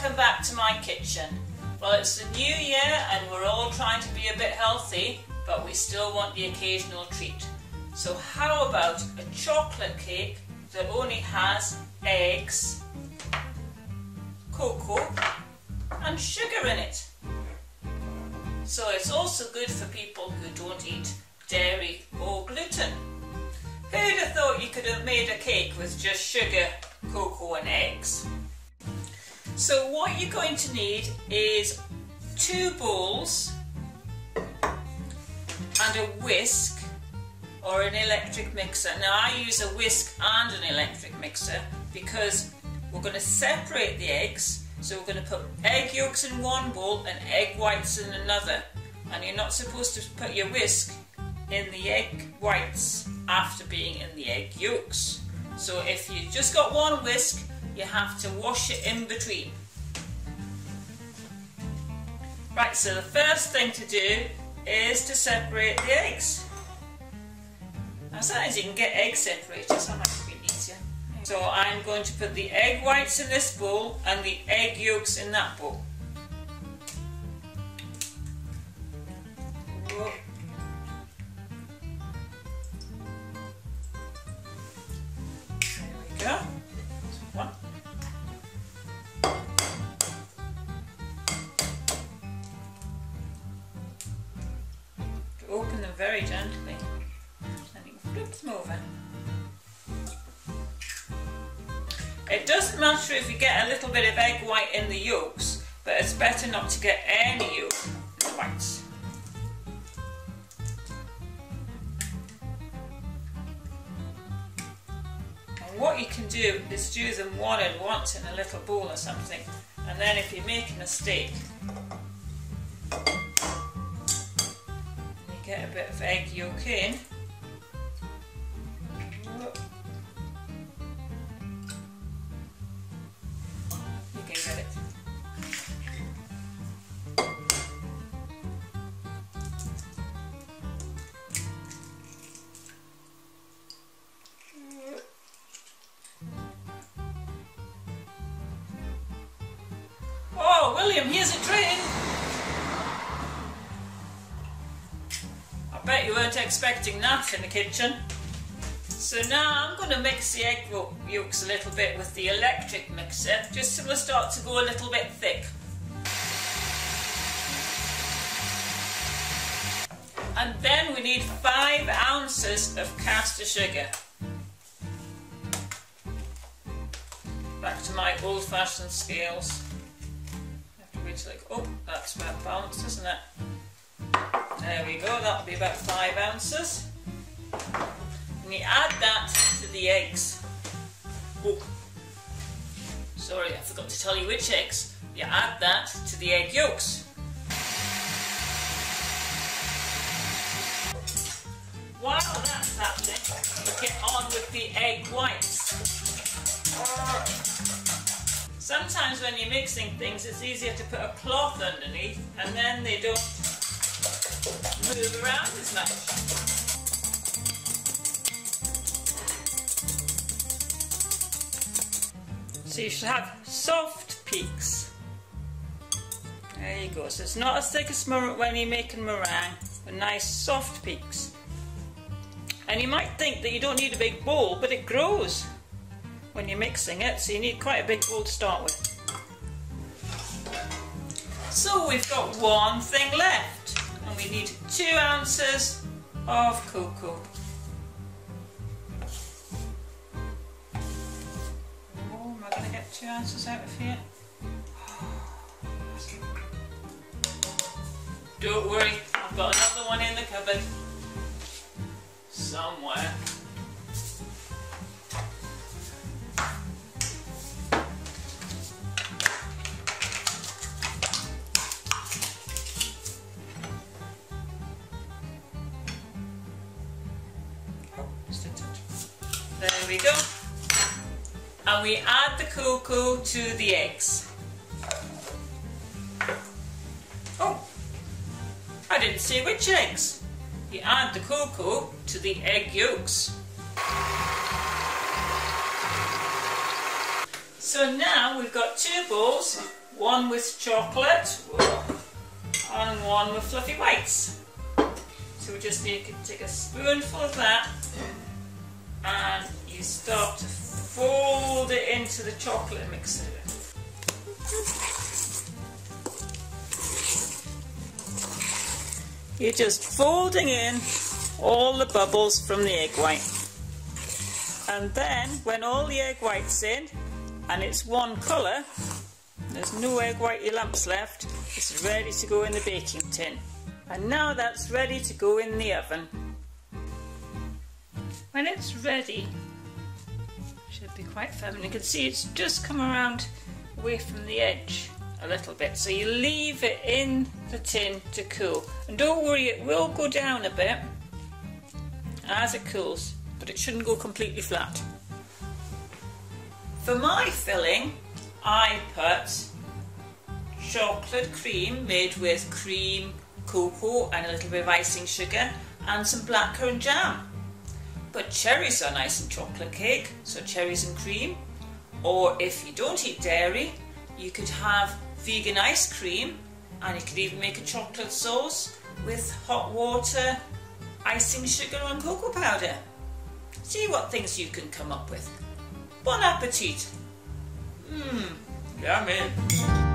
welcome back to my kitchen. Well, it's the new year and we're all trying to be a bit healthy, but we still want the occasional treat. So how about a chocolate cake that only has eggs, cocoa and sugar in it? So it's also good for people who don't eat dairy or gluten. Who'd have thought you could have made a cake with just sugar, cocoa and eggs? So what you're going to need is 2 bowls and a whisk or an electric mixer. Now I use a whisk and an electric mixer because we're going to separate the eggs. So we're going to put egg yolks in one bowl and egg whites in another. And you're not supposed to put your whisk in the egg whites after being in the egg yolks. So if you just got one whisk, you have to wash it in between. Right, so the first thing to do is to separate the eggs. Now sometimes you can get egg separators, that might be easier. So I'm going to put the egg whites in this bowl and the egg yolks in that bowl. Whoa. There we go. One. Open them very gently and you can flip them over. It doesn't matter if you get a little bit of egg white in the yolks, but it's better not to get any yolk in the whites. And what you can do is do them one at once in a little bowl or something, and then if you're making a steak, get a bit of egg yolk in. You can get it. Oh, William, here's a train! I bet you weren't expecting that in the kitchen. So now I'm going to mix the egg yolks a little bit with the electric mixer, just so they'll start to go a little bit thick. And then we need 5 ounces of caster sugar. Back to my old-fashioned scales. I have to wait till oh, that's about balanced, isn't it? There we go, that'll be about 5 ounces. And you add that to the eggs. Oh, sorry, I forgot to tell you which eggs. You add that to the egg yolks. While that's happening, you get on with the egg whites. Sometimes when you're mixing things, it's easier to put a cloth underneath and then they don't move around as much. So you should have soft peaks. There you go. So it's not as thick as when you're making meringue, but nice soft peaks. And you might think that you don't need a big bowl, but it grows when you're mixing it, so you need quite a big bowl to start with. So we've got one thing left. And we need 2 ounces of cocoa. Oh, am I going to get 2 ounces out of here? Don't worry, I've got another one in the cupboard. Somewhere. There we go. And we add the cocoa to the eggs. Oh, I didn't say which eggs. You add the cocoa to the egg yolks. So now we've got 2 bowls, one with chocolate and one with fluffy whites. So we just need to take a spoonful of that and you start to fold it into the chocolate mixer. You're just folding in all the bubbles from the egg white. And then when all the egg white's in and it's one colour, there's no egg whitey lumps left, it's ready to go in the baking tin. And now that's ready to go in the oven. When it's ready, it should be quite firm, and you can see it's just come around away from the edge a little bit. So you leave it in the tin to cool. And don't worry, it will go down a bit as it cools, but it shouldn't go completely flat. For my filling, I put chocolate cream made with cream, cocoa and a little bit of icing sugar and some blackcurrant jam. But cherries are nice in chocolate cake, so cherries and cream. Or if you don't eat dairy, you could have vegan ice cream, and you could even make a chocolate sauce with hot water, icing sugar and cocoa powder. See what things you can come up with. Bon appetit! Yummy!